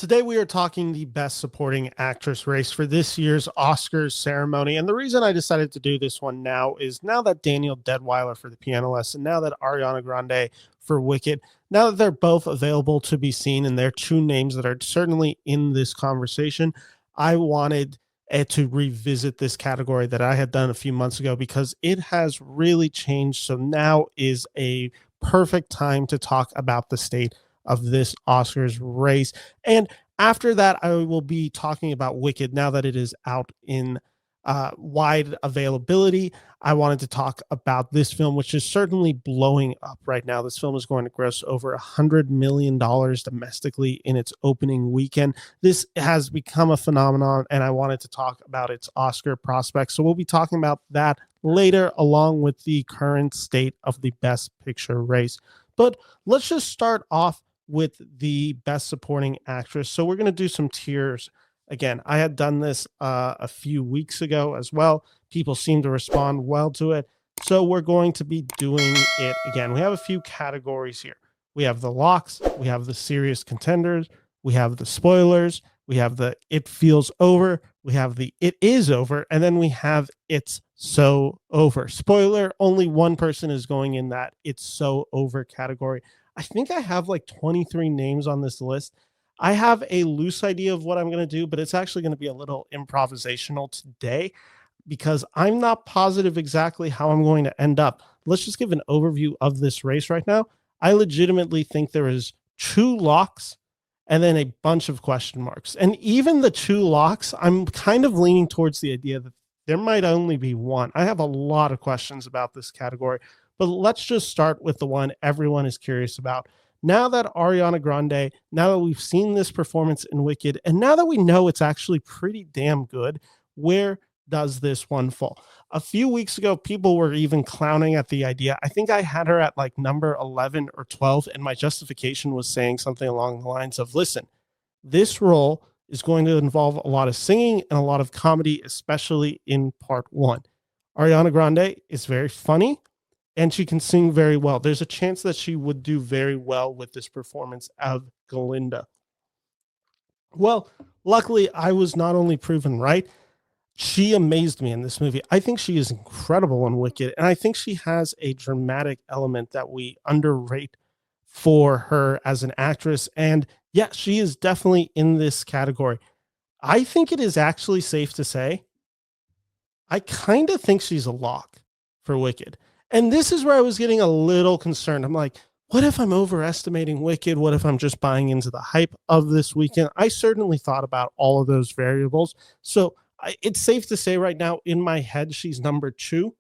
Today we are talking the Best Supporting Actress race for this year's Oscars ceremony. And the reason I decided to do this one now is now that Daniel Deadwyler for The Piano Lesson, now that Ariana Grande for Wicked, now that they're both available to be seen and they're two names that are certainly in this conversation, I wanted to revisit this category that I had done a few months ago because it has really changed. So now is a perfect time to talk about the state of this Oscars race. And after that, I will be talking about Wicked now that it is out in wide availability. I wanted to talk about this film, which is certainly blowing up right now. This film is going to gross over $100 million domestically in its opening weekend. This has become a phenomenon, and I wanted to talk about its Oscar prospects. So we'll be talking about that later, along with the current state of the Best Picture race. But let's just start off with the Best Supporting Actress. So we're going to do some tiers. Again, I had done this a few weeks ago as well. People seem to respond well to it. So we're going to be doing it again. We have a few categories here. We have the locks. We have the serious contenders. We have the spoilers. We have the it feels over. We have the it is over. And then we have it's so over. Spoiler, only one person is going in that it's so over category. I think I have like 23 names on this list. I have a loose idea of what I'm going to do, but it's actually going to be a little improvisational today because I'm not positive exactly how I'm going to end up. Let's just give an overview of this race right now. I legitimately think there is two locks and then a bunch of question marks. And even the two locks, I'm kind of leaning towards the idea that there might only be one. I have a lot of questions about this category, but let's just start with the one everyone is curious about. Now that Ariana Grande, now that we've seen this performance in Wicked, and now that we know it's actually pretty damn good, where does this one fall? A few weeks ago, people were even clowning at the idea. I think I had her at like number 11 or 12, and my justification was saying something along the lines of, listen, this role is going to involve a lot of singing and a lot of comedy, especially in part one. Ariana Grande is very funny and she can sing very well. There's a chance that she would do very well with this performance of Galinda. Well, luckily, I was not only proven right, she amazed me in this movie. I think she is incredible in Wicked, and I think she has a dramatic element that we underrate for her as an actress. And yeah, she is definitely in this category. I think it is actually safe to say I kind of think she's a lock for Wicked. And this is where I was getting a little concerned. I'm like, what if I'm overestimating Wicked? What if I'm just buying into the hype of this weekend? I certainly thought about all of those variables. So it's safe to say right now in my head, she's number two.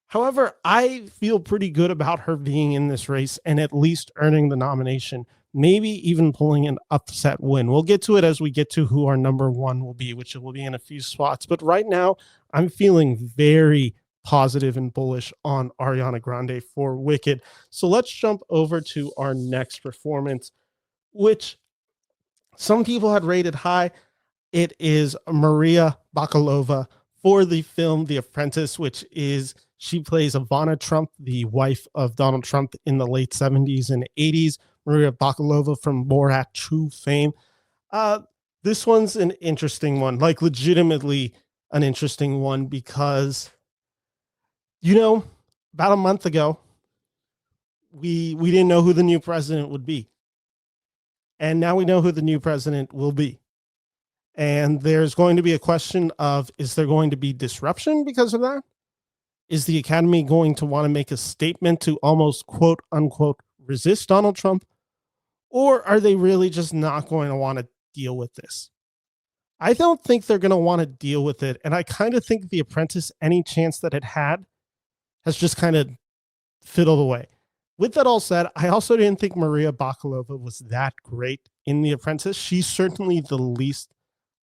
However, I feel pretty good about her being in this race and at least earning the nomination, maybe even pulling an upset win. We'll get to it as we get to who our number one will be, which will be in a few spots. But right now, I'm feeling very positive and bullish on Ariana Grande for Wicked. So let's jump over to our next performance, which some people had rated high. It is Maria Bakalova for the film The Apprentice, which is she plays Ivana Trump, the wife of Donald Trump in the late 70s and 80s. Maria Bakalova from Borat 2 fame. This one's an interesting one, like legitimately an interesting one because, you know, about a month ago, we didn't know who the new president would be. And now we know who the new president will be. And there's going to be a question of, is there going to be disruption because of that? Is the Academy going to want to make a statement to almost quote unquote resist Donald Trump? Or are they really just not going to want to deal with this? I don't think they're going to want to deal with it. And I kind of think The Apprentice, any chance that it had, has just kind of fiddled away. With that all said, I also didn't think Maria Bakalova was that great in The Apprentice. She's certainly the least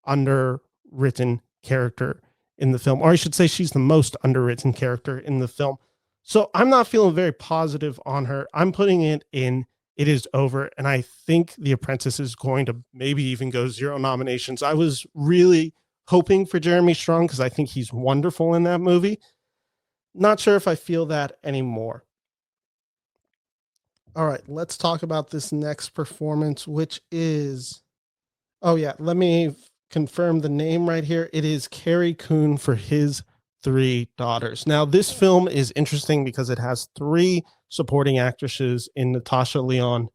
underwritten character in the film, or I should say she's the most underwritten character in the film. So I'm not feeling very positive on her. I'm putting it in It Is Over, and I think The Apprentice is going to maybe even go 0 nominations. I was really hoping for Jeremy Strong because I think he's wonderful in that movie. Not sure if I feel that anymore. All right, let's talk about this next performance, which is Oh yeah, let me confirm the name right here. It is Carie Coon for His Three Daughters. Now, this film is interesting because it has three supporting actresses in Natasha Lyonne,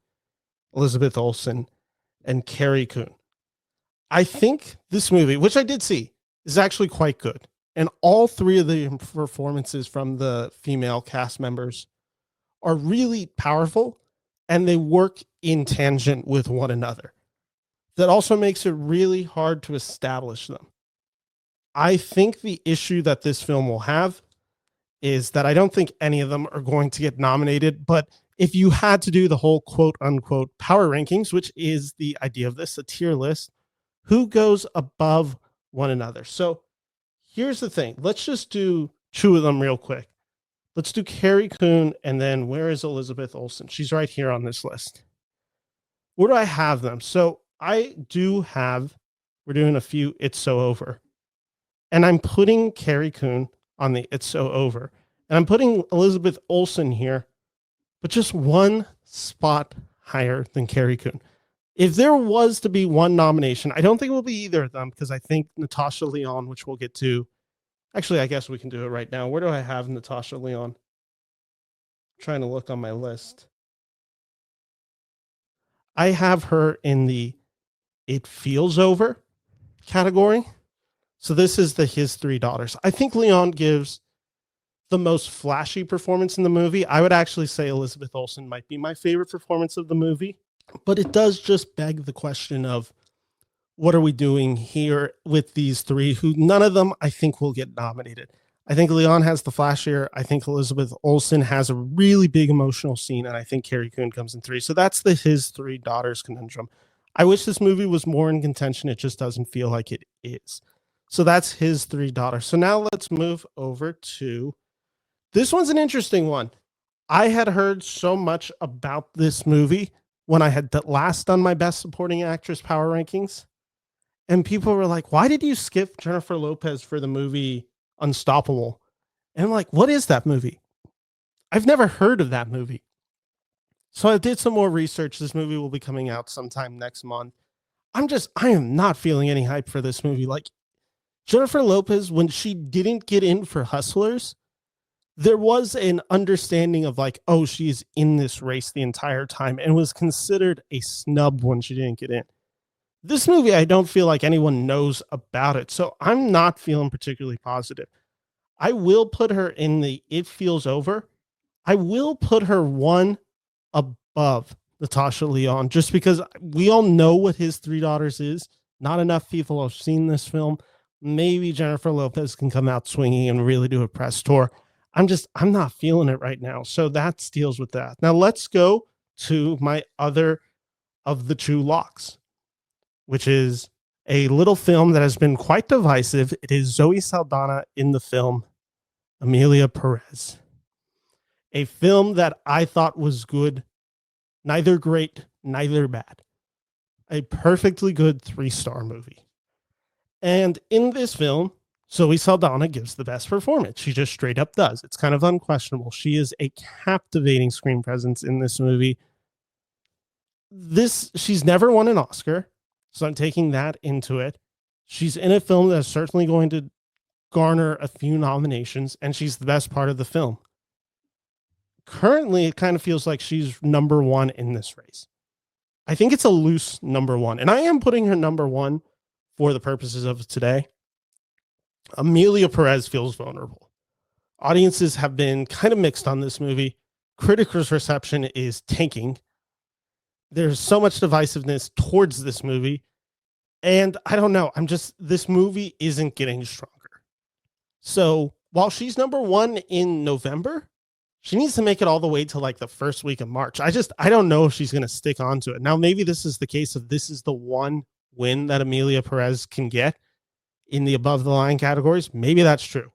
Elizabeth Olsen, and Carie Coon. I think this movie, which I did see, is actually quite good. And all three of the performances from the female cast members are really powerful and they work in tangent with one another. That also makes it really hard to establish them. I think the issue that this film will have is that I don't think any of them are going to get nominated. But if you had to do the whole quote unquote power rankings, which is the idea of this, a tier list, who goes above one another? So here's the thing. Let's just do two of them real quick. Let's do Carie Coon, and then where is Elizabeth Olsen? She's right here on this list. Where do I have them? So I do have, we're doing a few It's So Over. And I'm putting Carie Coon on the It's So Over. And I'm putting Elizabeth Olsen here, but just one spot higher than Carie Coon. If there was to be one nomination, I don't think it will be either of them because I think Natasha Lyonne, which we'll get to. Actually, I guess we can do it right now. Where do I have Natasha Lyonne? I'm trying to look on my list. I have her in the It Feels Over category. So this is the His Three Daughters. I think Lyonne gives the most flashy performance in the movie. I would actually say Elizabeth Olsen might be my favorite performance of the movie, but it does just beg the question of what are we doing here with these three who none of them I think will get nominated. I think Lyonne has the flashier. I think Elizabeth Olsen has a really big emotional scene, and I think Carie Coon comes in three. So that's the His Three Daughters conundrum. I wish this movie was more in contention. It just doesn't feel like it is. So that's His Three Daughters. So now let's move over to this one's an interesting one. I had heard so much about this movie when I had last done my best supporting actress power rankings. And people were like, why did you skip Jennifer Lopez for the movie Unstoppable? And I'm like, what is that movie? I've never heard of that movie. So I did some more research. This movie will be coming out sometime next month. I am not feeling any hype for this movie. Like Jennifer Lopez, when she didn't get in for Hustlers, there was an understanding of like, oh, she's in this race the entire time and was considered a snub when she didn't get in. This movie, I don't feel like anyone knows about it. So I'm not feeling particularly positive. I will put her in the It Feels Over. I will put her one above Natasha Lyonne just because we all know what His Three Daughters is. Not enough people have seen this film. Maybe Jennifer Lopez can come out swinging and really do a press tour. I'm not feeling it right now. So that deals with that. Now let's go to my other of the two locks, which is a little film that has been quite divisive. It is Zoe Saldana in the film Emilia Perez, a film that I thought was good, neither great, neither bad. A perfectly good 3-star movie. And in this film, Zoe Saldana gives the best performance. She just straight up does. It's kind of unquestionable. She is a captivating screen presence in this movie. She's never won an Oscar, so I'm taking that into it. She's in a film that's certainly going to garner a few nominations, and she's the best part of the film. Currently, it kind of feels like she's number one in this race. I think it's a loose number one, and I am putting her number one for the purposes of today. Emilia Perez feels vulnerable. Audiences have been kind of mixed on this movie. Critics' reception is tanking. There's so much divisiveness towards this movie. And I don't know. This movie isn't getting stronger. So while she's number one in November, she needs to make it all the way to like the first week of March. I don't know if she's going to stick on to it. Now, maybe this is the case of this is the one win that Emilia Perez can get in the above the line categories. Maybe that's true.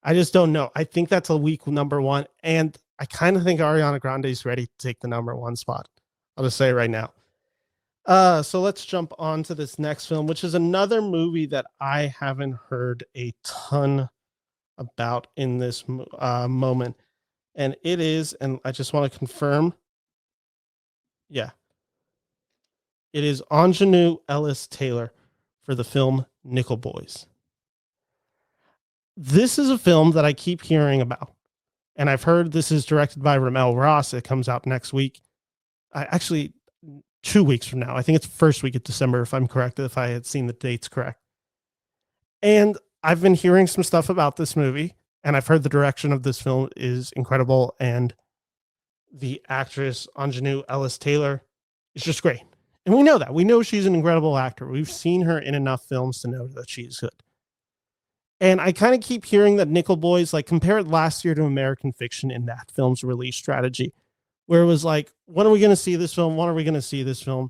I just don't know. I think that's a weak number one. And I kind of think Ariana Grande is ready to take the number one spot. I'll just say it right now. So let's jump on to this next film, which is another movie that I haven't heard a ton about in this moment. And it is, and I just want to confirm. Yeah. It is Aujanue Ellis Taylor for the film Nickel Boys. This is a film that I keep hearing about, and I've heard this is directed by Ramel Ross. It comes out next week. Actually, 2 weeks from now. I think it's first week of December, if I'm correct, if I had seen the dates correct. And I've been hearing some stuff about this movie, and I've heard the direction of this film is incredible, and the actress Aujanue Ellis Taylor is just great. And we know that. We know she's an incredible actor. We've seen her in enough films to know that she's good. And I kind of keep hearing that Nickel Boys, like, compare it last year to American Fiction in that film's release strategy, where it was like, when are we going to see this film? When are we going to see this film?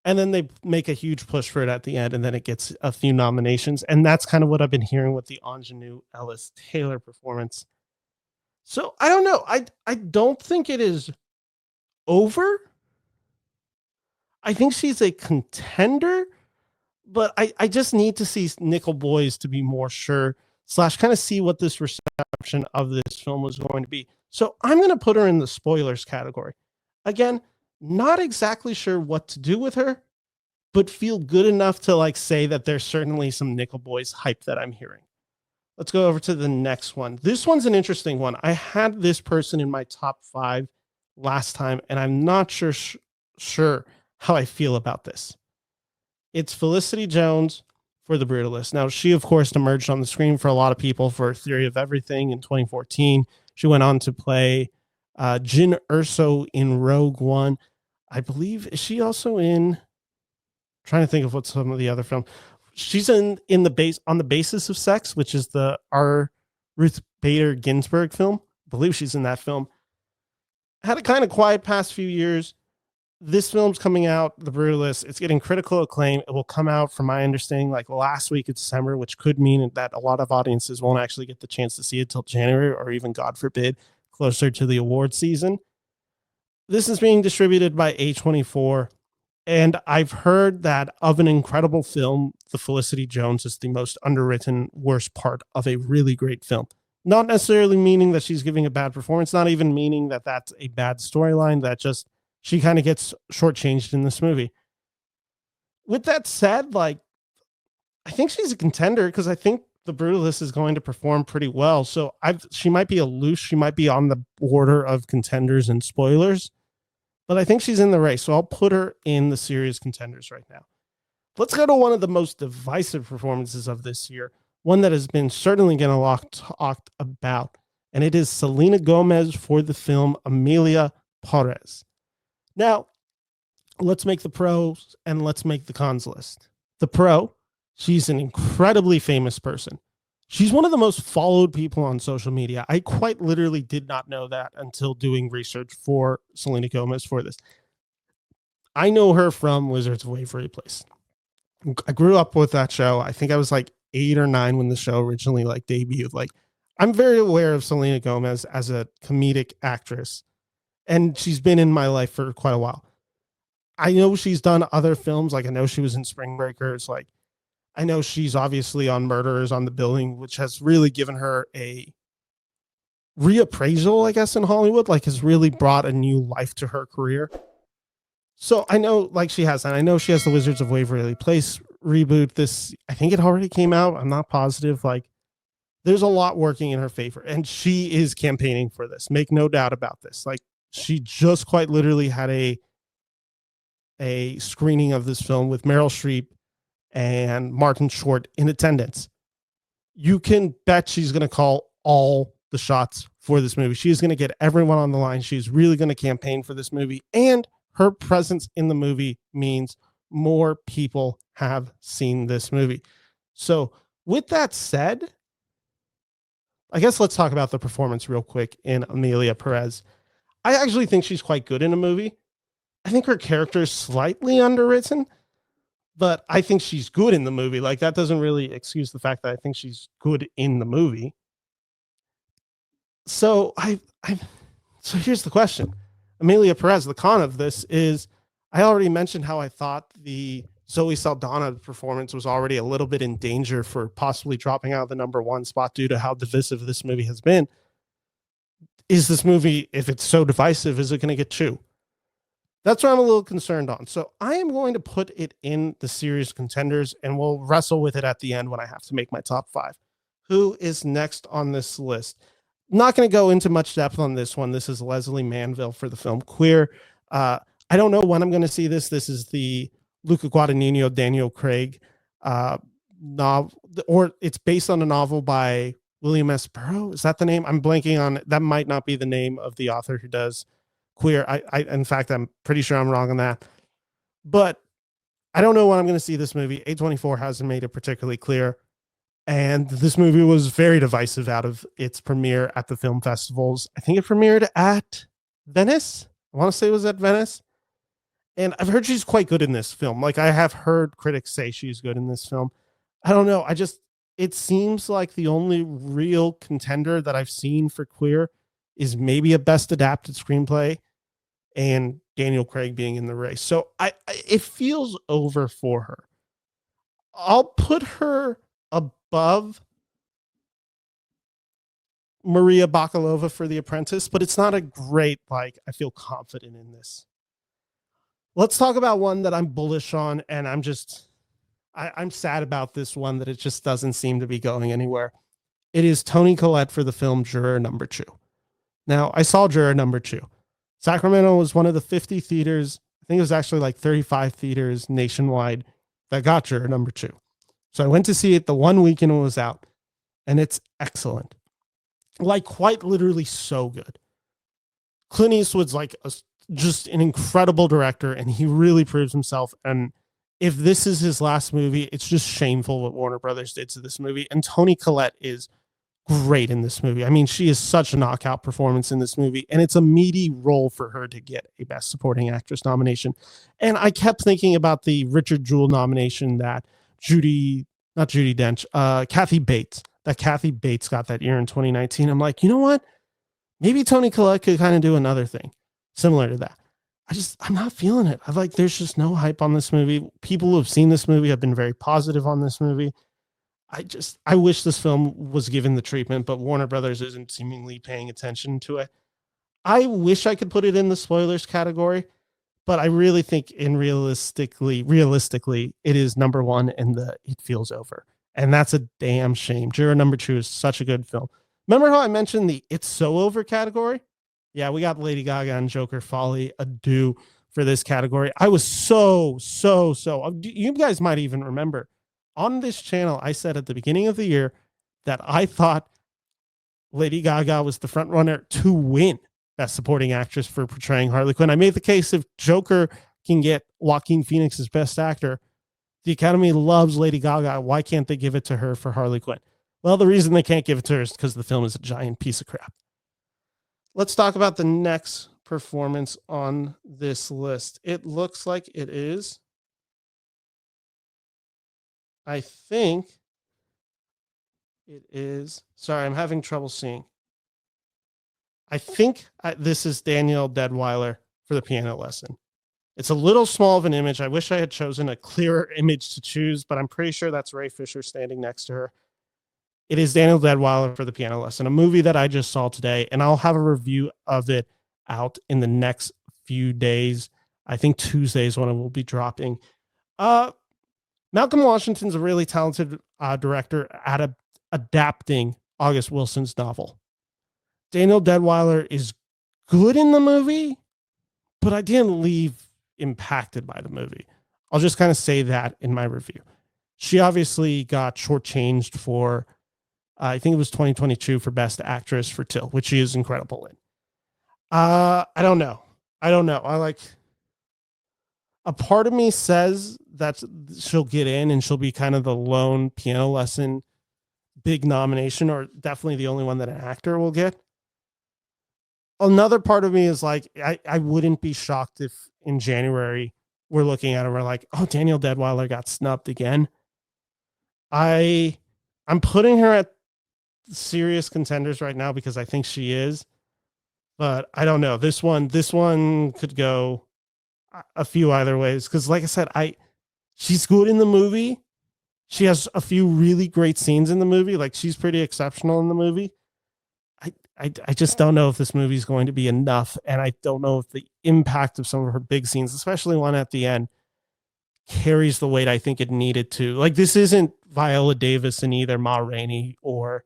And then they make a huge push for it at the end, and then it gets a few nominations. And that's kind of what I've been hearing with the Aujanue Ellis Taylor performance. So I don't know. I don't think it is over. I think she's a contender, but I just need to see Nickel Boys to be more sure / kind of see what this reception of this film was going to be. So I'm going to put her in the spoilers category. Again, not exactly sure what to do with her, but feel good enough to like say that there's certainly some Nickel Boys hype that I'm hearing. Let's go over to the next one. This one's an interesting one. I had this person in my top 5 last time, and I'm not sure how I feel about this. It's Felicity Jones for The Brutalist. Now, she, of course, emerged on the screen for a lot of people for Theory of Everything in 2014. She went on to play Jyn Erso in Rogue One. I believe, is she also in, I'm trying to think of what some of the other films. She's in the base on the Basis of Sex, which is the Ruth Bader Ginsburg film. I believe she's in that film. Had a kind of quiet past few years. This film's coming out, The Brutalist. It's getting critical acclaim. It will come out, from my understanding, like last week of December, which could mean that a lot of audiences won't actually get the chance to see it till January, or even, God forbid, closer to the award season. This is being distributed by A24. And I've heard that of an incredible film, the Felicity Jones is the most underwritten, worst part of a really great film. Not necessarily meaning that she's giving a bad performance, not even meaning that that's a bad storyline, that just she kind of gets shortchanged in this movie. With that said, like, I think she's a contender because I think The Brutalist is going to perform pretty well. So she might be she might be on the border of contenders and spoilers, but I think she's in the race. So I'll put her in the serious contenders right now. Let's go to one of the most divisive performances of this year, one that has been certainly getting a lot talked about, and it is Selena Gomez for the film Emilia Perez. Now, let's make the pros and let's make the cons list. The pro, she's an incredibly famous person. She's one of the most followed people on social media. I quite literally did not know that until doing research for Selena Gomez for this. I know her from Wizards of Waverly Place. I grew up with that show. I think I was like 8 or 9 when the show originally like debuted. Like, I'm very aware of Selena Gomez as a comedic actress, and she's been in my life for quite a while. I know she's done other films. Like, I know she was in Spring Breakers. Like, I know she's obviously on Murderers on the Building, which has really given her a reappraisal, I guess, in Hollywood, like has really brought a new life to her career. So I know like she has, and I know she has the Wizards of Waverly Place reboot. This, I think it already came out. I'm not positive. Like, there's a lot working in her favor, and she is campaigning for this. Make no doubt about this. Like, she just quite literally had a screening of this film with Meryl Streep and Martin Short in attendance. You can bet she's going to call all the shots for this movie. She's going to get everyone on the line. She's really going to campaign for this movie, and her presence in the movie means more people have seen this movie. So with that said, I guess let's talk about the performance real quick in Emilia Perez. I actually think she's quite good in a movie. I think her character is slightly underwritten, but I think she's good in the movie. Like, that doesn't really excuse the fact that I think she's good in the movie. So so here's the question. Emilia Perez, the con of this is, I already mentioned how I thought the Zoe Saldana performance was already a little bit in danger for possibly dropping out of the #1 spot due to how divisive this movie has been. Is this movie, if it's so divisive, is it going to get 2? That's what I'm a little concerned on. So I am going to put it in the serious contenders, and we'll wrestle with it at the end when I have to make my top 5. Who is next on this list? Not going to go into much depth on this one. This is Lesley Manville for the film Queer. I don't know when I'm going to see this. This is the Luca Guadagnino, Daniel Craig novel, or it's based on a novel by William S. Burroughs. Is that the name? I'm blanking on it. That might not be the name of the author who does Queer. In fact, I'm pretty sure I'm wrong on that. But I don't know when I'm going to see this movie. A24 hasn't made it particularly clear. And this movie was very divisive out of its premiere at the film festivals. I think it premiered at Venice. I want to say it was at Venice. And I've heard she's quite good in this film. Like, I have heard critics say she's good in this film. I don't know. It seems like the only real contender that I've seen for Queer is maybe a best adapted screenplay and Daniel Craig being in the race. So it feels over for her. I'll put her above Maria Bakalova for The Apprentice, but it's not a great, I feel confident in this. Let's talk about one that I'm bullish on, and I'm sad about this one, that it just doesn't seem to be going anywhere. It is Toni Collette for the film Juror Number 2. Now, I saw Juror Number 2. Sacramento was one of the 50 theaters. I think it was actually 35 theaters nationwide that got Juror Number 2. So I went to see it the one weekend it was out, and it's excellent. Quite literally so good. Clint Eastwood's just an incredible director, and he really proves himself. And if this is his last movie, it's just shameful what Warner Brothers did to this movie. And Toni Collette is great in this movie. I mean, she is such a knockout performance in this movie, and it's a meaty role for her to get a Best Supporting Actress nomination. And I kept thinking about the Richard Jewell nomination that Kathy Bates got that year in 2019. I'm like, you know what? Maybe Toni Collette could kind of do another thing similar to that. I'm not feeling it. There's just no hype on this movie. People who have seen this movie have been very positive on this movie. I wish this film was given the treatment, but Warner Brothers isn't seemingly paying attention to it. I wish I could put it in the spoilers category, but I really think realistically, it is number 1 and it feels over. And that's a damn shame. Juror Number 2 is such a good film. Remember how I mentioned the It's So Over category? Yeah, we got Lady Gaga and Joker Folly Ado for this category. I was so, you guys might even remember on this channel, I said at the beginning of the year that I thought Lady Gaga was the front runner to win Best Supporting Actress for portraying Harley Quinn. I made the case if Joker can get Joaquin Phoenix as Best Actor, the Academy loves Lady Gaga. Why can't they give it to her for Harley Quinn? Well, the reason they can't give it to her is because the film is a giant piece of crap. Let's talk about the next performance on this list. It looks like it is, I think it is, sorry, I'm having trouble seeing. I think this is Danielle Deadwyler for The Piano Lesson. It's a little small of an image. I wish I had chosen a clearer image to choose, but I'm pretty sure that's Ray Fisher standing next to her. It is Danielle Deadwyler for The Piano Lesson, a movie that I just saw today, and I'll have a review of it out in the next few days. I think Tuesday is when it will be dropping. Malcolm Washington's a really talented director at adapting August Wilson's novel. Danielle Deadwyler is good in the movie, but I didn't leave impacted by the movie. I'll just kind of say that in my review. She obviously got shortchanged for, I think it was 2022 for Best Actress for Till, which she is incredible in. I don't know. A part of me says that she'll get in and she'll be kind of the lone Piano Lesson big nomination, or definitely the only one that an actor will get. Another part of me is I wouldn't be shocked if in January we're looking at it, we're like, oh, Danielle Deadwyler got snubbed again. I'm putting her at serious contenders right now because I think she is, but I don't know. This one could go a few either ways. Cause like I said, she's good in the movie. She has a few really great scenes in the movie. She's pretty exceptional in the movie. I just don't know if this movie is going to be enough. And I don't know if the impact of some of her big scenes, especially one at the end, carries the weight I think it needed to. Like, this isn't Viola Davis in either Ma Rainey or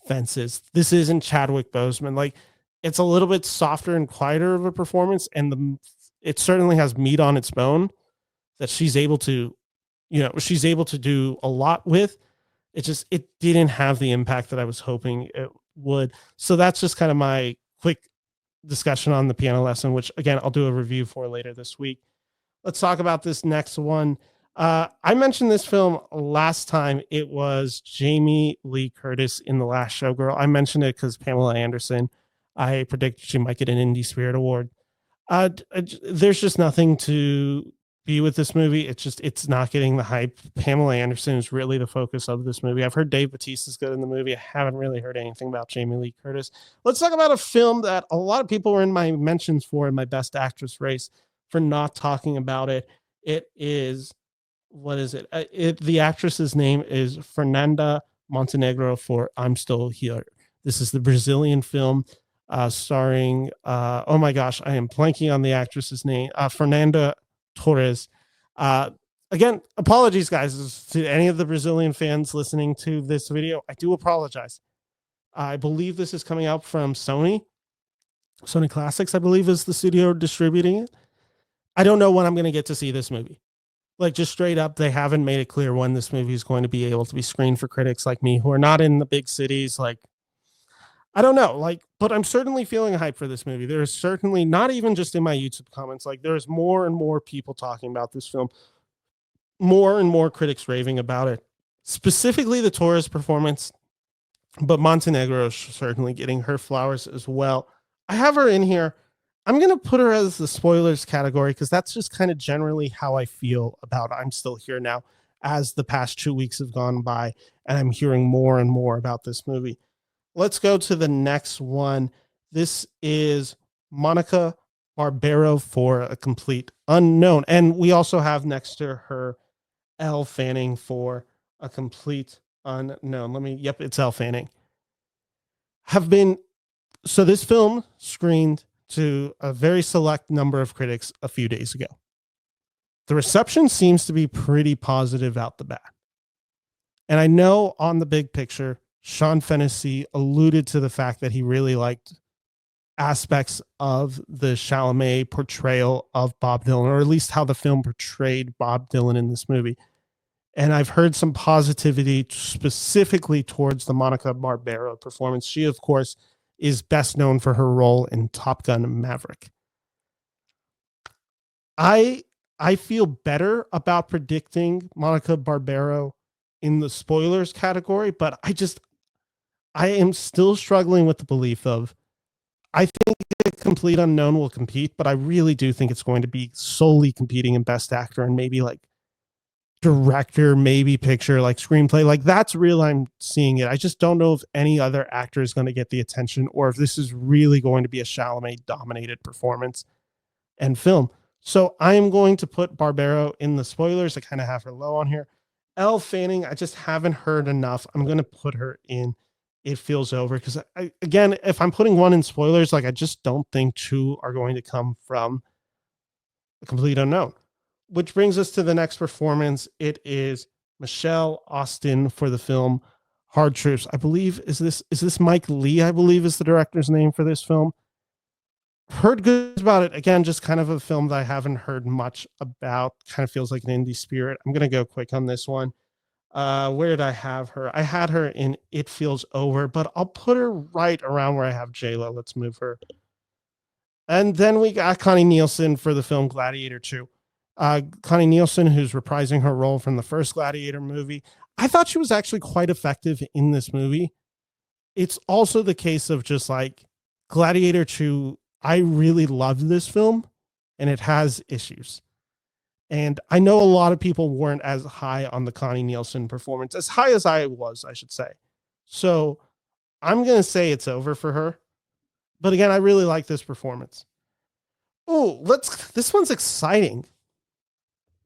Fences. This isn't Chadwick Boseman. Like, it's a little bit softer and quieter of a performance, and it certainly has meat on its bone that she's able to, she's able to do a lot with. It didn't have the impact that I was hoping it would. So that's just kind of my quick discussion on the piano lesson, which again, I'll do a review for later this week. Let's talk about this next one. I mentioned this film last time. It was Jamie Lee Curtis in The Last Showgirl. I mentioned it because Pamela Anderson, I predicted she might get an Indie Spirit Award. There's just nothing to be with this movie. It's not getting the hype. Pamela Anderson is really the focus of this movie. I've heard Dave Bautista's good in the movie. I haven't really heard anything about Jamie Lee Curtis. Let's talk about a film that a lot of people were in my mentions for in my best actress race for not talking about it. It is, what is it? The actress's name is Fernanda Montenegro for I'm Still Here. This is the Brazilian film starring, oh my gosh, I am blanking on the actress's name, Fernanda Torres. Again, apologies, guys, to any of the Brazilian fans listening to this video. I do apologize. I believe this is coming out from Sony. Sony Classics, I believe, is the studio distributing it. I don't know when I'm going to get to see this movie. Like, just straight up, they haven't made it clear when this movie is going to be able to be screened for critics like me who are not in the big cities. Like, I don't know, like, but I'm certainly feeling hype for this movie. There's certainly, not even just in my YouTube comments, like, there's more and more people talking about this film, more and more critics raving about it, specifically the Torres performance, but Montenegro is certainly getting her flowers as well. I have her in here. I'm going to put her as the spoilers category because that's just kind of generally how I feel about I'm Still Here now as the past 2 weeks have gone by and I'm hearing more and more about this movie. Let's go to the next one. This is Monica Barbero for A Complete Unknown. And we also have next to her Elle Fanning for A Complete Unknown. Yep, it's Elle Fanning. So this film screened to a very select number of critics a few days ago. The reception seems to be pretty positive out the bat. And I know on the big picture, Sean Fennessy alluded to the fact that he really liked aspects of the Chalamet portrayal of Bob Dylan, or at least how the film portrayed Bob Dylan in this movie. And I've heard some positivity specifically towards the Monica Barbero performance. She, of course, is best known for her role in Top Gun Maverick. I feel better about predicting Monica Barbero in the spoilers category, but I am still struggling with the belief of, I think A Complete Unknown will compete, but I really do think it's going to be solely competing in Best Actor and maybe like director, maybe picture, like screenplay. Like, that's real. I'm seeing it. I just don't know if any other actor is going to get the attention or if this is really going to be a Chalamet dominated performance and film. So I am going to put Barbero in the spoilers. I kind of have her low on here. Elle Fanning, I just haven't heard enough. I'm going to put her in It Feels Over because, again, if I'm putting one in spoilers, like, I just don't think two are going to come from A Complete Unknown. Which brings us to the next performance. It is Michelle Austin for the film Hard Truths. I believe, is this Mike Lee, I believe is the director's name for this film. Heard good about it. Again, just kind of a film that I haven't heard much about. Kind of feels like an indie spirit. I'm going to go quick on this one. Where did I have her? I had her in It Feels Over, but I'll put her right around where I have J-Lo. Let's move her. And then we got Connie Nielsen for the film Gladiator 2. Connie Nielsen, who's reprising her role from the first Gladiator movie. I thought she was actually quite effective in this movie. It's also the case of just like Gladiator 2. I really loved this film and it has issues. And I know a lot of people weren't as high on the Connie Nielsen performance, as high as I was, I should say. So I'm going to say it's over for her. But again, I really like this performance. Oh, this one's exciting.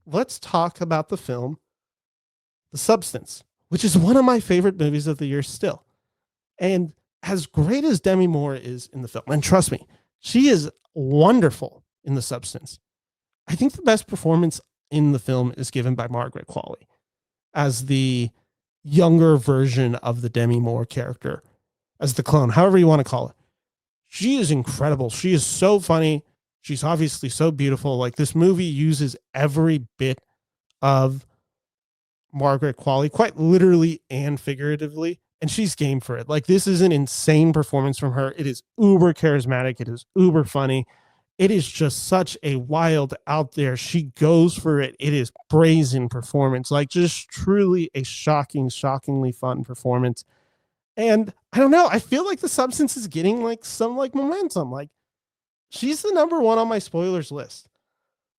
Let's talk about the film The Substance, which is one of my favorite movies of the year still. And as great as Demi Moore is in the film, and trust me, she is wonderful in The Substance. I think the best performance in the film is given by Margaret Qualley as the younger version of the Demi Moore character, as the clone, however you want to call it. She is incredible. She is so funny. She's obviously so beautiful. Like, this movie uses every bit of Margaret Qualley, quite literally and figuratively, and she's game for it. Like, this is an insane performance from her. It is uber charismatic. It is uber funny. It is just such a wild out there. She goes for it. It is brazen performance, like just truly a shockingly fun performance. And I don't know, I feel like The Substance is getting like some like momentum. Like, she's the number one on my spoilers list.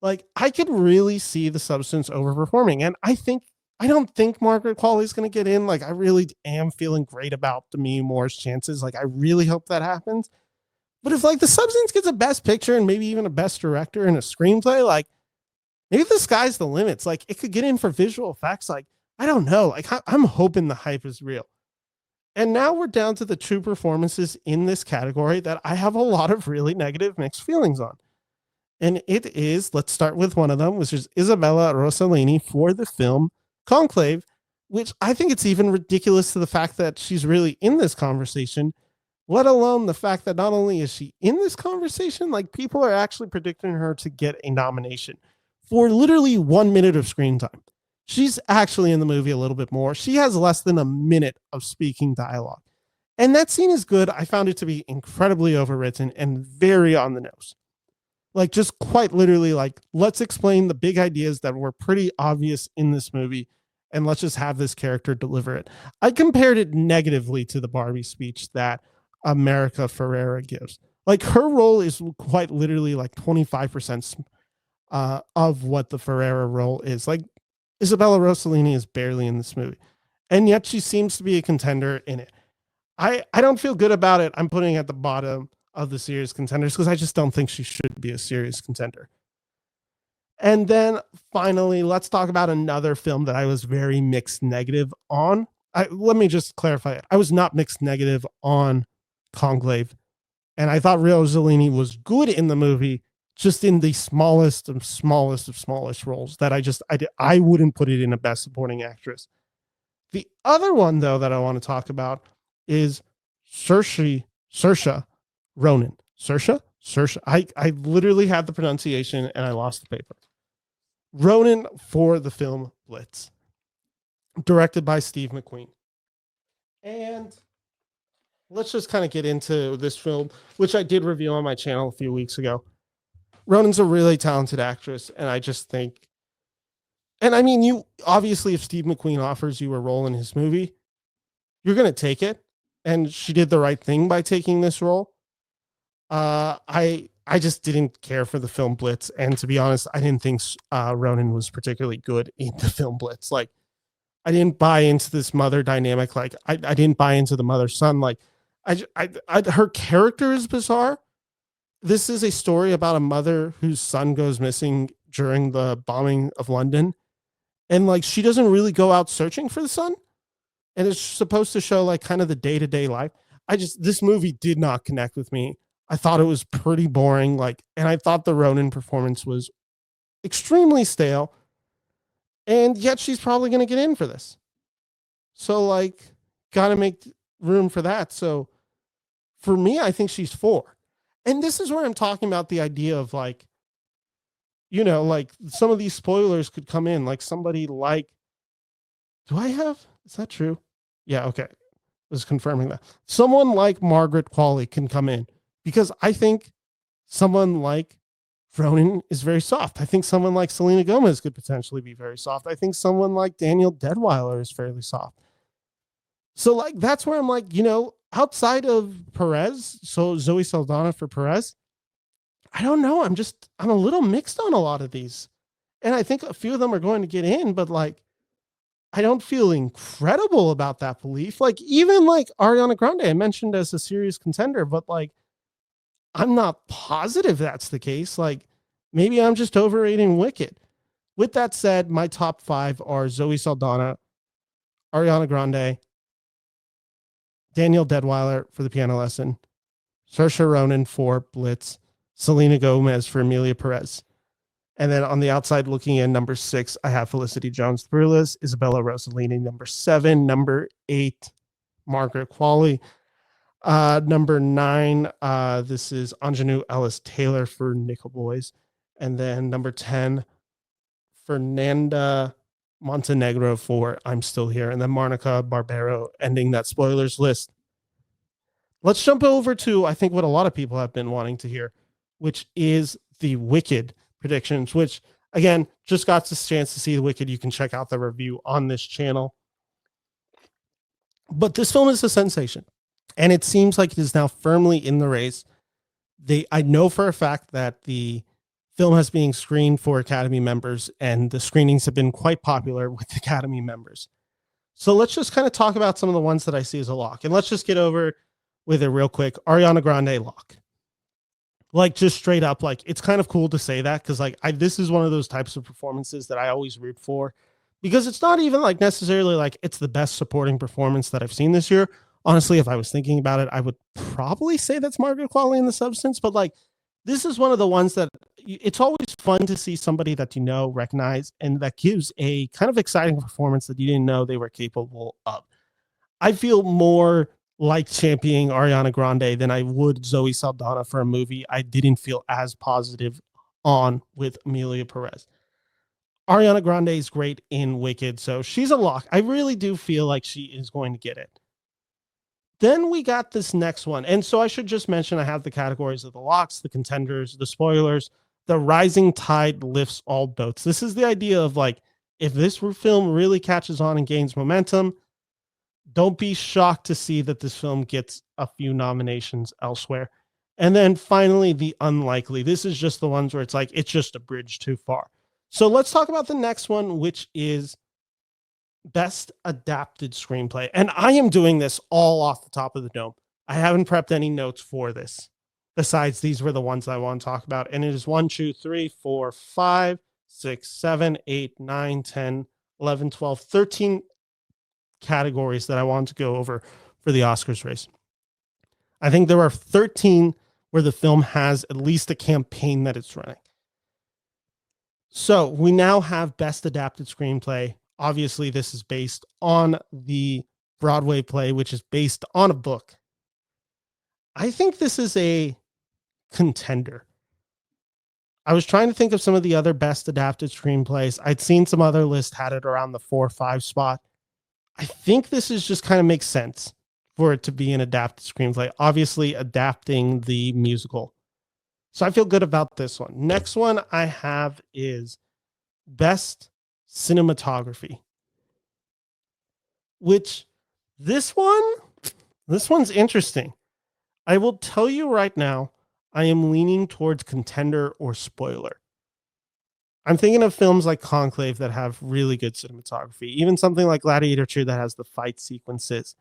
Like, I could really see The Substance overperforming. And I don't think Margaret Qualley is going to get in. Like, I really am feeling great about Demi Moore's chances. Like, I really hope that happens. But if like The Substance gets a best picture and maybe even a best director and a screenplay, like, maybe the sky's the limits. Like, it could get in for visual effects. Like, I don't know. Like, I'm hoping the hype is real. And now we're down to the two performances in this category that I have a lot of really negative mixed feelings on. And it is, let's start with one of them, which is Isabella Rossellini for the film Conclave, which I think it's even ridiculous to the fact that she's really in this conversation, let alone the fact that not only is she in this conversation, like, people are actually predicting her to get a nomination for literally 1 minute of screen time. She's actually in the movie a little bit more. She has less than a minute of speaking dialogue. And that scene is good. I found it to be incredibly overwritten and very on the nose. Like, just quite literally, like, let's explain the big ideas that were pretty obvious in this movie, and let's just have this character deliver it. I compared it negatively to the Barbie speech that America Ferrera gives. Like, her role is quite literally like 25% of what the Ferrera role is. Like, Isabella Rossellini is barely in this movie, and yet she seems to be a contender in it. I don't feel good about it. I'm putting it at the bottom of the serious contenders because I just don't think she should be a serious contender. And then finally, let's talk about another film that I was very mixed negative on. Let me just clarify it. I was not mixed negative on Conclave, and I thought Rossellini was good in the movie, just in the smallest of smallest roles that I wouldn't put it in a best supporting actress. The other one, though, that I want to talk about is Saoirse Ronan. Saoirse. I literally had the pronunciation and I lost the paper. Ronan for the film Blitz, directed by Steve McQueen. And let's just kind of get into this film, which I did review on my channel a few weeks ago. Ronan's a really talented actress, and I just think, and I mean, you obviously, if Steve McQueen offers you a role in his movie, you're going to take it. And she did the right thing by taking this role. I just didn't care for the film Blitz, and to be honest, I didn't think Ronan was particularly good in the film Blitz. Like, I didn't buy into this mother dynamic. Like, I didn't buy into the mother son. Like, her character is bizarre. This is a story about a mother whose son goes missing during the bombing of London, and like, she doesn't really go out searching for the son, and it's supposed to show like kind of the day-to-day life. This movie did not connect with me. I thought it was pretty boring, like, and I thought the Ronan performance was extremely stale, and yet she's probably going to get in for this. So, like, got to make room for that. So for me, I think she's 4. And this is where I'm talking about the idea of, like, you know, like, some of these spoilers could come in, like somebody like, is that true? Yeah, okay. I was confirming that. Someone like Margaret Qualley can come in, because I think someone like Ronan is very soft. I think someone like Selena Gomez could potentially be very soft. I think someone like Daniel Deadwyler is fairly soft. So, like, that's where I'm like, you know, outside of Perez, so Zoe Saldana for Perez, I don't know. I'm a little mixed on a lot of these. And I think a few of them are going to get in, but like, I don't feel incredible about that belief. Like, even like Ariana Grande, I mentioned as a serious contender, but like, I'm not positive that's the case. Like, maybe I'm just overrating Wicked. With that said, my top 5 are Zoe Saldana, Ariana Grande, Danielle Deadweiler for The Piano Lesson, Saiorse Ronan for Blitz, Selena Gomez for Emilia Perez. And then on the outside looking in, number 6, I have Felicity Jones, The Brutalist, Isabella Rossellini, number 7, number 8, Margaret Qualley. Number 9, this is Aujanue Ellis Taylor for Nickel Boys. And then number 10, Fernanda Montenegro for I'm Still Here. And then Monica Barbero ending that spoilers list. Let's jump over to, I think, what a lot of people have been wanting to hear, which is the Wicked predictions, which, again, just got this chance to see the Wicked. You can check out the review on this channel. But this film is a sensation, and it seems like it is now firmly in the race. I know for a fact that the film has been screened for Academy members, and the screenings have been quite popular with Academy members. So let's just kind of talk about some of the ones that I see as a lock, and let's just get over with it real quick. Ariana Grande lock. Like, just straight up, like, it's kind of cool to say that, because like this is one of those types of performances that I always root for, because it's not even like necessarily like it's the best supporting performance that I've seen this year. Honestly, if I was thinking about it, I would probably say that's Margaret Qualley in The Substance, but like, this is one of the ones that it's always fun to see somebody that you know, recognize, and that gives a kind of exciting performance that you didn't know they were capable of. I feel more like championing Ariana Grande than I would Zoe Saldana for a movie I didn't feel as positive on with Emilia Perez. Ariana Grande is great in Wicked, so she's a lock. I really do feel like she is going to get it. Then we got this next one. And so I should just mention I have the categories of the locks, the contenders, the spoilers. The rising tide lifts all boats. This is the idea of like, if this film really catches on and gains momentum, don't be shocked to see that this film gets a few nominations elsewhere. And then finally, the unlikely. This is just the ones where it's like, it's just a bridge too far. So let's talk about the next one, which is Best Adapted Screenplay. And I am doing this all off the top of the dome. I haven't prepped any notes for this. Besides, these were the ones I want to talk about. And it is 1, 2, 3, 4, 5, 6, 7, 8, 9, 10, 11, 12, 13 categories that I want to go over for the Oscars race. I think there are 13 where the film has at least a campaign that it's running. So we now have Best Adapted Screenplay. Obviously, this is based on the Broadway play, which is based on a book. I think this is a contender. I was trying to think of some of the other best adapted screenplays. I'd seen some other lists had it around the 4 or 5 spot. I think this is just kind of makes sense for it to be an adapted screenplay, obviously adapting the musical. So I feel good about this one. Next one I have is Best Cinematography, which this one's interesting. I will tell you right now, I am leaning towards contender or spoiler. I'm thinking of films like Conclave that have really good cinematography, even something like Gladiator 2 that has the fight sequences.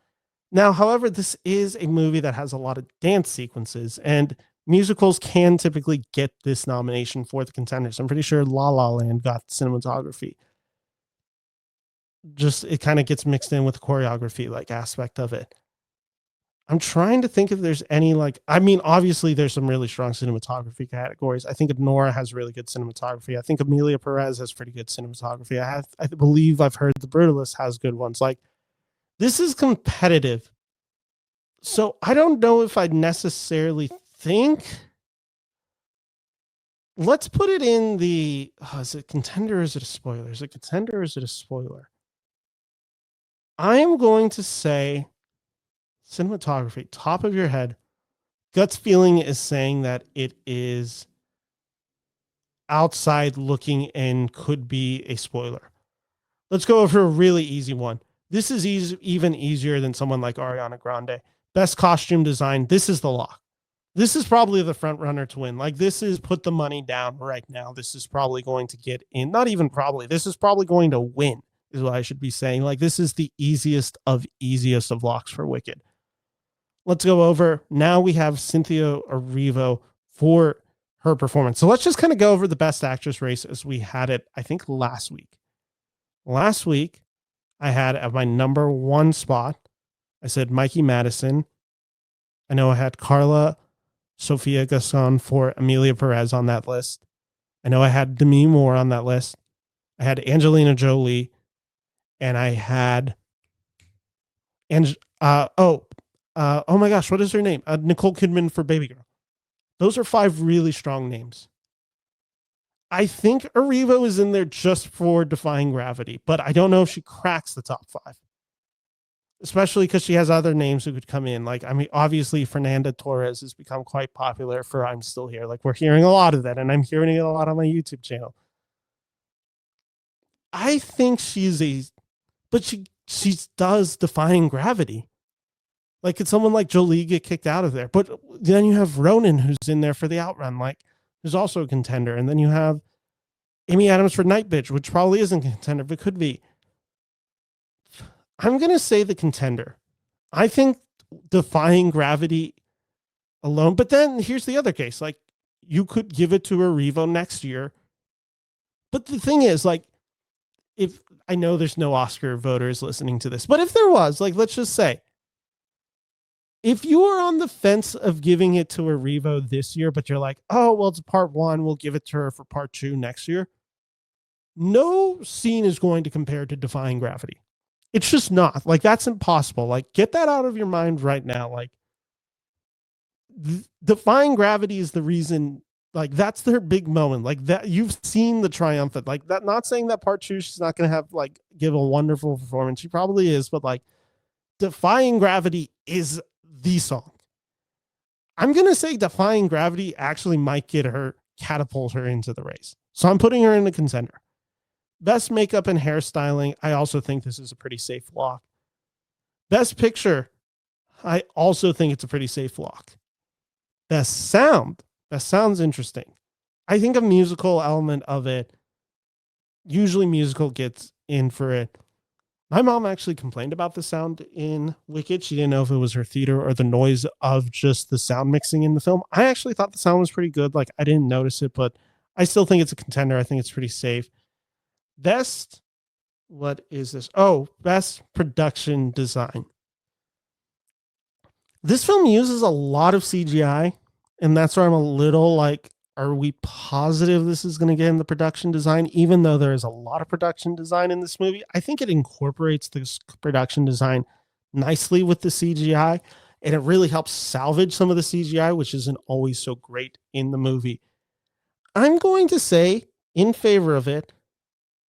Now, however, this is a movie that has a lot of dance sequences, and musicals can typically get this nomination for the contenders. I'm pretty sure La La Land got cinematography. Just it kind of gets mixed in with the choreography like aspect of it. I'm trying to think if there's any obviously there's some really strong cinematography categories. I think Nora has really good cinematography. I think Emilia Perez has pretty good cinematography. I believe I've heard The Brutalist has good ones. Like, this is competitive. So I don't know if I'd necessarily think. Let's put it in the, is it contender or is it a spoiler? Is it contender or is it a spoiler? I am going to say cinematography, top of your head. Gut's feeling is saying that it is outside looking and could be a spoiler. Let's go over a really easy one. This is even easier than someone like Ariana Grande. Best costume design. This is the lock. This is probably the front runner to win. Like, this is put the money down right now. This is probably going to get in. Not even probably. This is probably going to win, is what I should be saying. Like, this is the easiest of locks for Wicked. Let's go over. Now we have Cynthia Erivo for her performance. So let's just kind of go over the best actress race as we had it, I think, last week. Last week, I had at my number 1 spot I said Mikey Madison. I know I had Carla Sofia Gaston for Emilia Perez on that list. I know I had Demi Moore on that list. I had Angelina Jolie, and I had oh my gosh, what is her name? Nicole Kidman for Baby Girl. Those are 5 really strong names. I think Erivo is in there just for Defying Gravity, but I don't know if she cracks the top 5. Especially because she has other names who could come in. Like, I mean, obviously, Fernanda Torres has become quite popular for I'm Still Here. Like, we're hearing a lot of that, and I'm hearing it a lot on my YouTube channel. I think but she does Defying Gravity. Like, could someone like Jolie get kicked out of there? But then you have Ronan, who's in there for the Outrun. Like, who's also a contender. And then you have Amy Adams for Night Bitch, which probably isn't a contender, but could be. I'm going to say the contender. I think Defying Gravity alone. But then here's the other case. Like, you could give it to Erivo next year. But the thing is, like, if I know there's no Oscar voters listening to this, but if there was, like, let's just say, if you are on the fence of giving it to Erivo this year, but you're like, oh, well, it's part 1, we'll give it to her for part 2 next year. No scene is going to compare to Defying Gravity. It's just not. Like, that's impossible. Like, get that out of your mind right now. Like, Defying Gravity is the reason, like, that's their big moment. Like, that you've seen the triumphant, like, that, not saying that part 2 she's not going to have, like, give a wonderful performance. She probably is, but, like, Defying Gravity is the song. I'm going to say Defying Gravity actually might catapult her into the race. So I'm putting her in the contender. Best makeup and hairstyling, I also think this is a pretty safe lock. Best picture, I also think it's a pretty safe lock. Best sound, that sounds interesting. I think a musical element of it, usually musical gets in for it. My mom actually complained about the sound in Wicked. She didn't know if it was her theater or the noise of just the sound mixing in the film. I actually thought the sound was pretty good. Like, I didn't notice it, but I still think it's a contender. I think it's pretty safe. Best, what is this? Oh, best production design. This film uses a lot of CGI, and that's where I'm a little like, are we positive this is going to get in the production design? Even though there is a lot of production design in this movie, I think it incorporates this production design nicely with the CGI, and it really helps salvage some of the CGI, which isn't always so great in the movie. I'm going to say, in favor of it,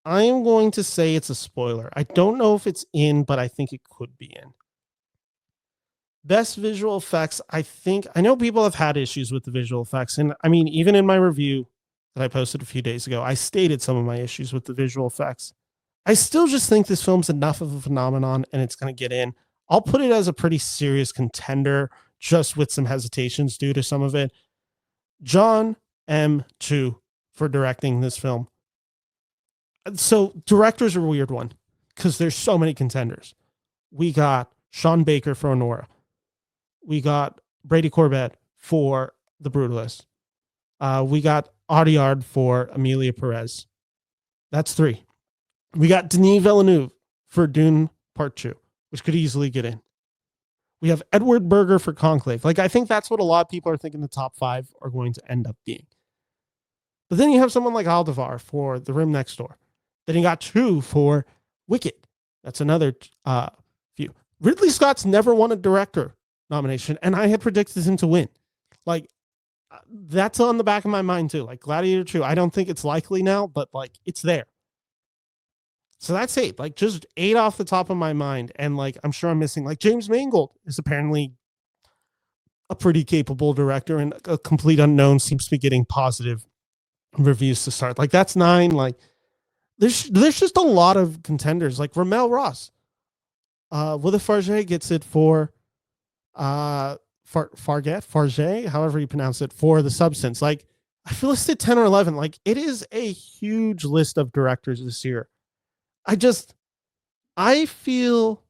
I am going to say it's a spoiler. I don't know if it's in, but I think it could be in. Best visual effects, I know people have had issues with the visual effects. And I mean, even in my review that I posted a few days ago, I stated some of my issues with the visual effects. I still just think this film's enough of a phenomenon and it's going to get in. I'll put it as a pretty serious contender, just with some hesitations due to some of it. John M. Chu for directing this film. So directors are a weird one because there's so many contenders. We got Sean Baker for Honora. We got Brady Corbett for The Brutalist. We got Audiard for Emilia Perez. That's 3. We got Denis Villeneuve for Dune Part 2, which could easily get in. We have Edward Berger for Conclave. Like, I think that's what a lot of people are thinking the top 5 are going to end up being. But then you have someone like Almodovar for The Room Next Door. Then you got 2 for Wicked. That's another few. Ridley Scott's never won a director nomination, and I had predicted him to win. Like, that's on the back of my mind too. Like, Gladiator 2, I don't think it's likely now, but like, it's there. So that's 8. Like, just 8 off the top of my mind. And like, I'm sure I'm missing, like, James Mangold is apparently a pretty capable director, and a complete unknown seems to be getting positive reviews to start. Like, that's 9. Like, there's just a lot of contenders. Like Ramel Ross. Willa Farge gets it for Farge, however you pronounce it, for The Substance. Like, I feel listed 10 or 11. Like, it is a huge list of directors this year. I feel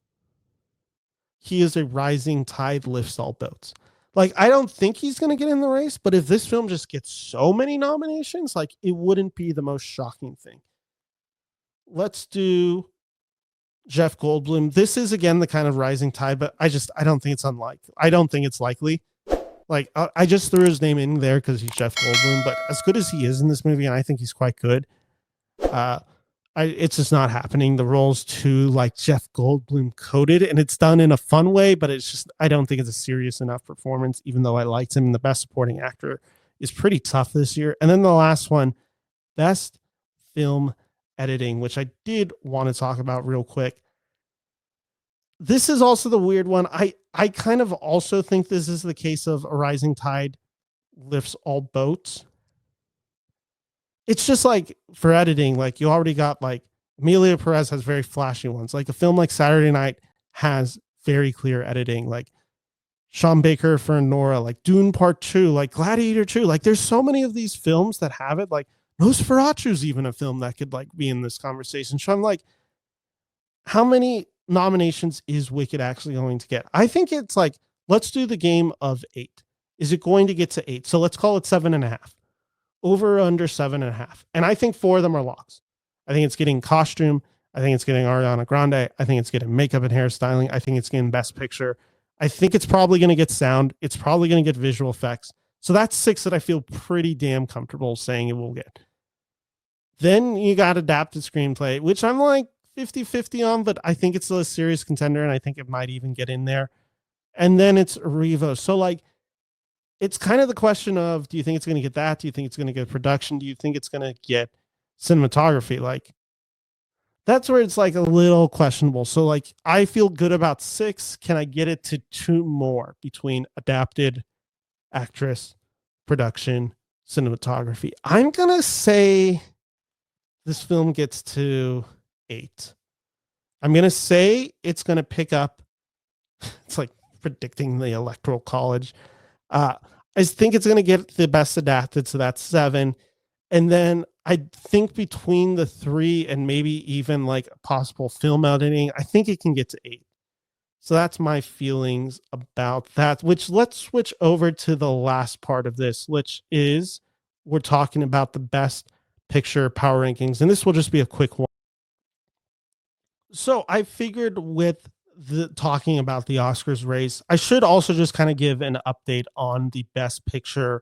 he is a rising tide lifts all boats. Like, I don't think he's going to get in the race, but if this film just gets so many nominations, like, it wouldn't be the most shocking thing. Let's do Jeff Goldblum. This is again the kind of rising tide, but I don't think it's unlikely. I don't think it's likely. Like I just threw his name in there because he's Jeff Goldblum, but as good as he is in this movie, and I think he's quite good, uh, it's just not happening. The role's too like Jeff Goldblum coded, and it's done in a fun way, but it's just I don't think it's a serious enough performance. Even though I liked him, the best supporting actor is pretty tough this year. And then the last one, best film editing, which I did want to talk about real quick. This is also the weird one. I kind of also think this is the case of a rising tide lifts all boats. It's just like for editing, like you already got like Emilia Perez has very flashy ones. Like a film like Saturday Night has very clear editing. Like Sean Baker for Nora, like Dune Part 2, like Gladiator 2. Like there's so many of these films that have it. Like Nosferatu's even a film that could like be in this conversation. So I'm like, how many nominations is Wicked actually going to get? I think it's like, let's do the game of 8. Is it going to get to 8? So let's call it 7.5. Over or under 7.5. And I think 4 of them are locks. I think it's getting costume. I think it's getting Ariana Grande. I think it's getting makeup and hairstyling. I think it's getting best picture. I think it's probably going to get sound. It's probably going to get visual effects. So that's 6 that I feel pretty damn comfortable saying it will get. Then you got adapted screenplay, which I'm like 50-50 on, but I think it's still a serious contender, and I think it might even get in there. And then it's Revo. So like, it's kind of the question of, do you think it's going to get that? Do you think it's going to get production? Do you think it's going to get cinematography? Like, that's where it's like a little questionable. So like, I feel good about 6. Can I get it to 2 more between adapted, actress, production, cinematography? I'm going to say this film gets to 8. I'm going to say it's going to pick up. It's like predicting the electoral college. I think it's going to get the best adapted, so that's 7. And then I think between the 3 and maybe even like possible film editing, I think it can get to 8. So that's my feelings about that, which let's switch over to the last part of this, which is we're talking about the best picture power rankings. And this will just be a quick one. So I figured with the talking about the Oscars race, I should also just kind of give an update on the best picture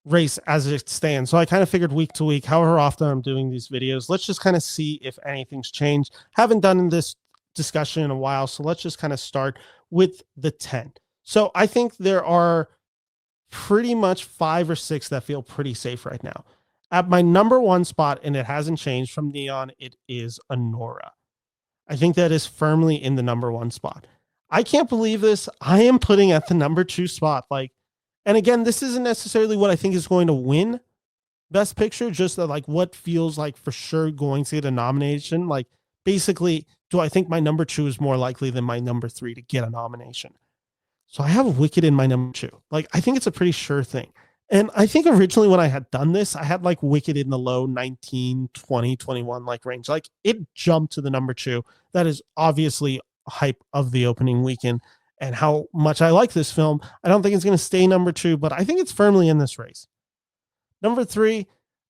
race as it stands. So I kind of figured week to week, however often I'm doing these videos, let's just kind of see if anything's changed. Haven't done this discussion in a while, so let's just kind of start with the 10. So I think there are pretty much 5 or 6 that feel pretty safe right now. At my number 1 spot, and it hasn't changed from Neon, it is Anora. I think that is firmly in the number 1 spot. I can't believe this. I am putting at the number 2 spot. Like, and again, this isn't necessarily what I think is going to win Best Picture, just that like what feels like for sure going to get a nomination. Like basically, do I think my number 2 is more likely than my number 3 to get a nomination? So I have Wicked in my number 2. Like, I think it's a pretty sure thing. And I think originally when I had done this, I had like Wicked in the low 19, 20, 21 like range. Like it jumped to the number 2. That is obviously hype of the opening weekend and how much I like this film. I don't think it's going to stay number 2, but I think it's firmly in this race. Number 3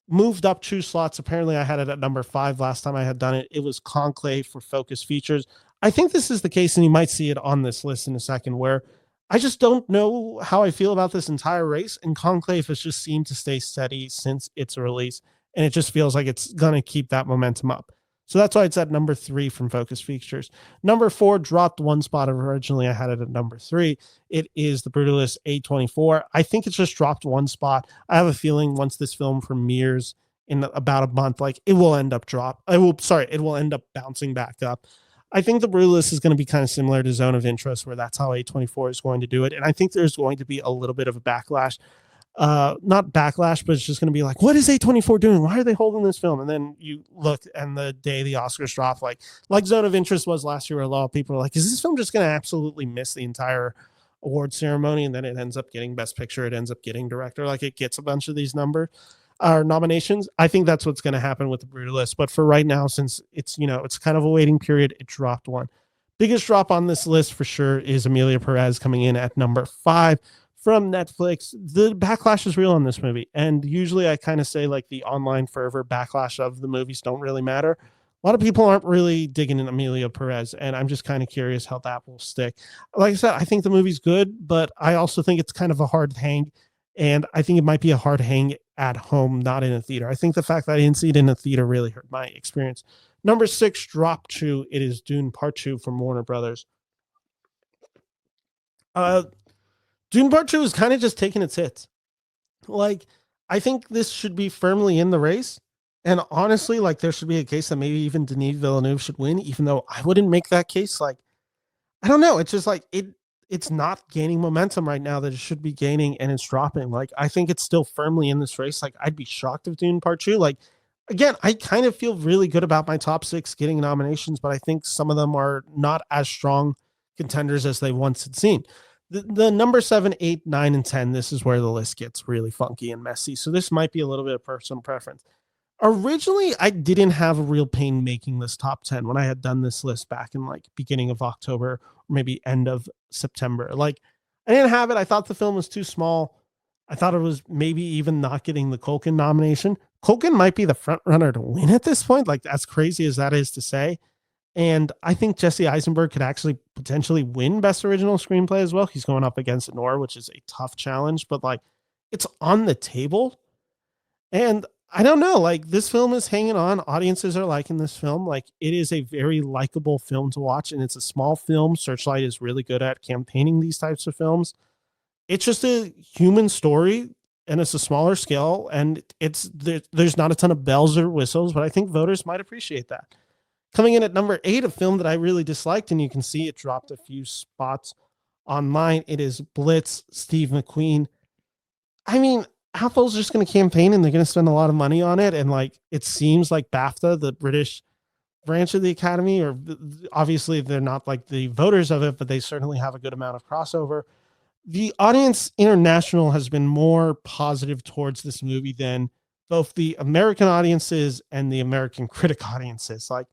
moved up 2 slots. Apparently I had it at number 5 last time I had done it. It was Conclave for Focus Features. I think this is the case, and you might see it on this list in a second, where I just don't know how I feel about this entire race, and Conclave has just seemed to stay steady since its release, and it just feels like it's going to keep that momentum up. So that's why it's at number 3 from Focus Features. Number 4 dropped 1 spot. Originally, I had it at number 3. It is The Brutalist A24. I think it's just dropped 1 spot. I have a feeling once this film premieres in about a month, like it will end up it will end up bouncing back up. I think The Brutalist is going to be kind of similar to Zone of Interest, where that's how A24 is going to do it. And I think there's going to be a little bit of a backlash. Not backlash, but it's just going to be like, what is A24 doing? Why are they holding this film? And then you look, and the day the Oscars drop, like Zone of Interest was last year, where a lot of people are like, is this film just going to absolutely miss the entire award ceremony? And then it ends up getting Best Picture. It ends up getting Director. Like it gets a bunch of these nominations. I think that's what's going to happen with The Brutalist. But for right now, since it's, it's kind of a waiting period, it dropped 1. Biggest drop on this list for sure is Emilia Perez coming in at number 5 from Netflix. The backlash is real on this movie. And usually I kind of say like the online fervor backlash of the movies don't really matter. A lot of people aren't really digging in Emilia Perez, and I'm just kind of curious how that will stick. Like I said, I think the movie's good, but I also think it's kind of a hard hang, and I think it might be a hard hang at home, not in a theater. I think the fact that I didn't see it in a theater really hurt my experience. Number 6, Drop 2. It is Dune Part 2 from Warner Brothers. Uh, Dune Part 2 is kind of just taking its hits. Like, I think this should be firmly in the race. And honestly, like, there should be a case that maybe even Denis Villeneuve should win, even though I wouldn't make that case. Like, I don't know. It's just like it's not gaining momentum right now that it should be gaining, and it's dropping. Like, I think it's still firmly in this race. Like, I'd be shocked if Dune Part 2. Like, again, I kind of feel really good about my top 6 getting nominations, but I think some of them are not as strong contenders as they once had seen. The number 7, 8, 9, and 10, this is where the list gets really funky and messy. So this might be a little bit of personal preference. Originally, I didn't have a real pain making this top 10 when I had done this list back in like beginning of October, or maybe end of September. Like, I didn't have it. I thought the film was too small. I thought it was maybe even not getting the Culkin nomination. Culkin might be the front runner to win at this point. Like, as crazy as that is to say. And I think Jesse Eisenberg could actually potentially win Best Original Screenplay as well. He's going up against Nora, which is a tough challenge, but like, it's on the table. And I don't know, like, this film is hanging on. Audiences are liking this film. Like, it is a very likable film to watch, and it's a small film. Searchlight is really good at campaigning these types of films. It's just a human story, and it's a smaller scale, and there's not a ton of bells or whistles, but I think voters might appreciate that. Coming in at number 8, a film that I really disliked, and you can see it dropped a few spots online. It is Blitz, Steve McQueen. I mean, Apple's just going to campaign and they're going to spend a lot of money on it. And like, it seems like BAFTA, the British branch of the Academy, or obviously they're not like the voters of it, but they certainly have a good amount of crossover. The audience international has been more positive towards this movie than both the American audiences and the American critic audiences. Like,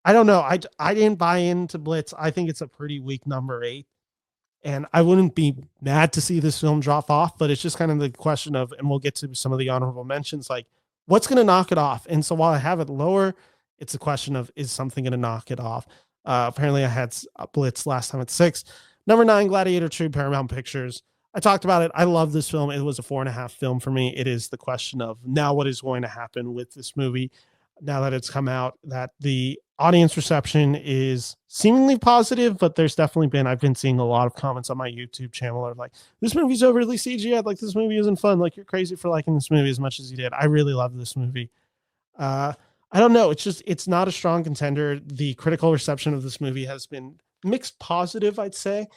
I don't know. I didn't buy into Blitz. I think it's a pretty weak number 8. And I wouldn't be mad to see this film drop off, but it's just kind of the question of, and we'll get to some of the honorable mentions, like, what's going to knock it off? And so while I have it lower, it's a question of, is something going to knock it off? Apparently I had Blitz last time at 6. Number 9, Gladiator 2, Paramount Pictures. I talked about it. I love this film. It was a 4.5 film for me. It is the question of now what is going to happen with this movie now that it's come out, that the audience reception is seemingly positive, but there's definitely been, I've been seeing a lot of comments on my YouTube channel of like, this movie's overly CGI, like this movie isn't fun, like you're crazy for liking this movie as much as you did. I really love this movie. I don't know, it's not a strong contender. The critical reception of this movie has been mixed positive, I'd say,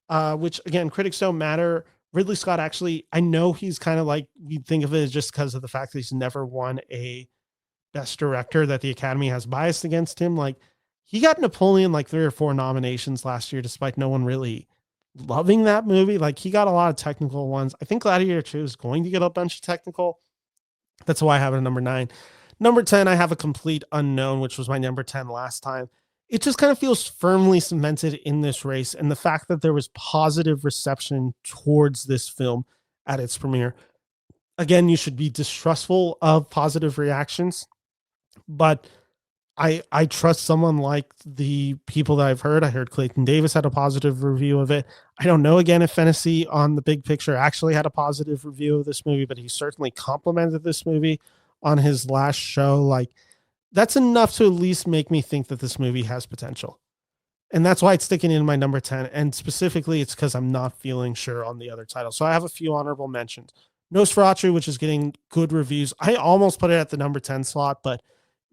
which again, critics don't matter. Ridley Scott, actually, I know he's kind of like, we think of it as just because of the fact that he's never won a Best Director, that the Academy has biased against him. Like, he got Napoleon like 3 or 4 nominations last year, despite no one really loving that movie. Like, he got a lot of technical ones. I think Gladiator 2 is going to get a bunch of technical. That's why I have it at number 9. Number 10, I have A Complete Unknown, which was my number 10 last time. It just kind of feels firmly cemented in this race. And the fact that there was positive reception towards this film at its premiere. Again, you should be distrustful of positive reactions, but I trust someone like the people that I've heard. I heard Clayton Davis had a positive review of it. I don't know, again, if Fennessy on The Big Picture actually had a positive review of this movie, but he certainly complimented this movie on his last show. Like, that's enough to at least make me think that this movie has potential. And that's why it's sticking in my number 10. And specifically, it's because I'm not feeling sure on the other title. So I have a few honorable mentions. Nosferatu, which is getting good reviews. I almost put it at the number 10 slot, but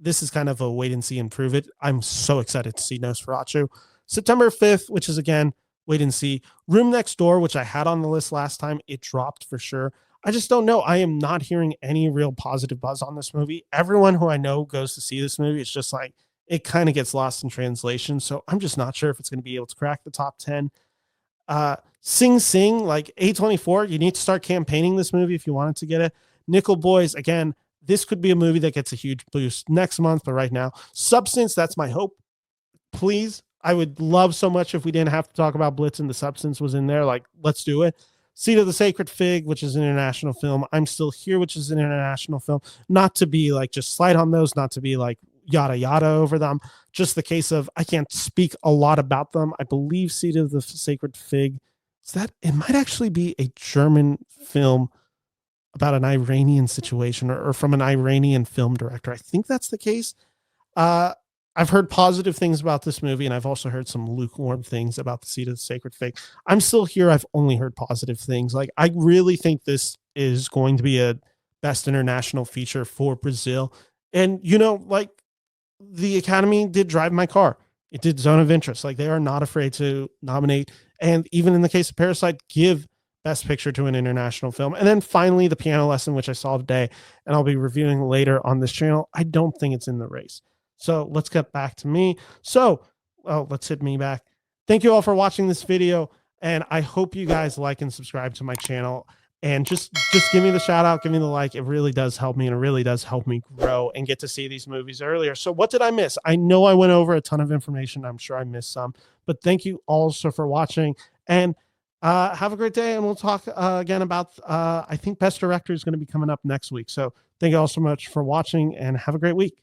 this is kind of a wait and see and prove it. I'm so excited to see Nosferatu. September 5th, which is again, wait and see. Room Next Door, which I had on the list last time. It dropped for sure. I just don't know. I am not hearing any real positive buzz on this movie. Everyone who I know goes to see this movie. It's just like, it kind of gets lost in translation. So I'm just not sure if it's going to be able to crack the top 10. Sing Sing, like A24, you need to start campaigning this movie if you wanted to get it. Nickel Boys, again, this could be a movie that gets a huge boost next month, but right now, Substance, that's my hope. Please, I would love so much if we didn't have to talk about Blitz and the Substance was in there. Like, let's do it. Seed of the Sacred Fig, which is an international film. I'm Still Here, which is an international film. Not to be like just slight on those, not to be like yada yada over them. Just the case of I can't speak a lot about them. I believe Seed of the Sacred Fig, is that it might actually be a German film about an Iranian situation, or from an Iranian film director. I think that's the case. Uh, I've heard positive things about this movie, and I've also heard some lukewarm things about the Seed of the Sacred Fig. I'm still here. I've only heard positive things. Like, I really think this is going to be a best international feature for Brazil. And, you know, like, the Academy did Drive My Car. It did Zone of Interest. Like, they are not afraid to nominate. And even in the case of Parasite, give Best Picture to an international film. And then finally, The Piano Lesson, which I saw today, and I'll be reviewing later on this channel. I don't think it's in the race. So let's get back to me. So, let's hit me back. Thank you all for watching this video, and I hope you guys like and subscribe to my channel. And just give me the shout out, give me the like. It really does help me, and it really does help me grow and get to see these movies earlier. So what did I miss? I know I went over a ton of information. I'm sure I missed some, but thank you also for watching, and have a great day. And we'll talk again about, I think Best Director is going to be coming up next week. So thank you all so much for watching, and have a great week.